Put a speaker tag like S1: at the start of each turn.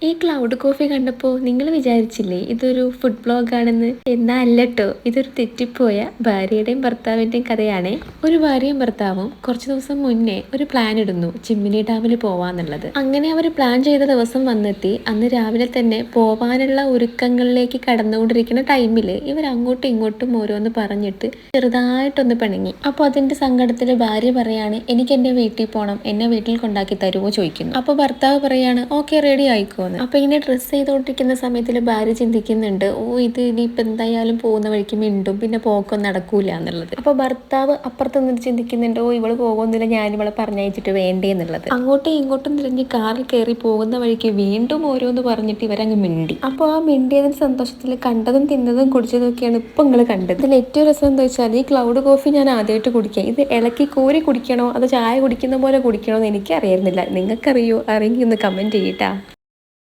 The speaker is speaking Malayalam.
S1: ഈ ക്ലൗഡ് കോഫി കണ്ടപ്പോൾ നിങ്ങൾ വിചാരിച്ചില്ലേ ഇതൊരു ഫുഡ് ബ്ലോഗാണെന്ന്? എന്നാ അല്ലട്ടോ, ഇതൊരു തെറ്റിപ്പോയ ഭാര്യയുടെയും ഭർത്താവിൻ്റെയും കഥയാണേ. ഒരു ഭാര്യയും ഭർത്താവും കുറച്ച് ദിവസം മുന്നേ ഒരു പ്ലാൻ ഇടുന്നു, ചിമ്മിനി ഡാമിൽ പോവാന്നുള്ളത്. അങ്ങനെ അവർ പ്ലാൻ ചെയ്ത ദിവസം വന്നെത്തി. അന്ന് രാവിലെ തന്നെ പോവാനുള്ള ഒരുക്കങ്ങളിലേക്ക് കടന്നുകൊണ്ടിരിക്കുന്ന ടൈമിൽ ഇവർ അങ്ങോട്ടും ഇങ്ങോട്ടും ഓരോന്ന് പറഞ്ഞിട്ട് ചെറുതായിട്ടൊന്ന് പിണങ്ങി. അപ്പോൾ അതിൻ്റെ സങ്കടത്തിൽ ഭാര്യ പറയാണ്, എനിക്ക് എൻ്റെ വീട്ടിൽ പോകണം, എന്നെ വീട്ടിൽ കൊണ്ടാക്കി തരുമോ ചോദിക്കുന്നു. അപ്പോൾ ഭർത്താവ് പറയാണ്, ഓക്കെ റെഡി ആയിക്കോ. അപ്പൊ ഇങ്ങനെ ഡ്രസ്സ് ചെയ്തുകൊണ്ടിരിക്കുന്ന സമയത്തിൽ ഭാര്യ ചിന്തിക്കുന്നുണ്ട്, ഇത് ഇനിയിപ്പോൾ എന്തായാലും പോകുന്ന വഴിക്ക് മിണ്ടും, പിന്നെ പോക്കൊന്നും നടക്കൂല എന്നുള്ളത്. അപ്പോൾ ഭർത്താവ് അപ്പുറത്ത് നിന്ന് ചിന്തിക്കുന്നുണ്ട്, ഇവള് പോകുന്നില്ല, ഞാൻ ഇവളെ പറഞ്ഞയച്ചിട്ട് വേണ്ടേ എന്നുള്ളത്. അങ്ങോട്ടും ഇങ്ങോട്ടും തിരിഞ്ഞ് കാറിൽ കയറി പോകുന്ന വഴിക്ക് വീണ്ടും ഓരോന്ന് പറഞ്ഞിട്ട് ഇവരങ്ങ് മിണ്ടി. അപ്പോൾ ആ മിണ്ടിയതിന് സന്തോഷത്തിൽ കണ്ടതും തിന്നതും കുടിച്ചതും ഒക്കെയാണ് ഇപ്പൊ നിങ്ങൾ കണ്ടത്. ഇതിൽ ഏറ്റവും രസം എന്താ വെച്ചാൽ, ഈ ക്ലൗഡ് കോഫി ഞാൻ ആദ്യമായിട്ട് കുടിക്കുക. ഇത് ഇളക്കി കോരി കുടിക്കണോ അതോ ചായ കുടിക്കുന്ന പോലെ കുടിക്കണോ എന്ന് എനിക്കറിയായിരുന്നില്ല. നിങ്ങൾക്കറിയോ? അറിയെങ്കിൽ ഒന്ന് കമന്റ് ചെയ്യട്ടാ.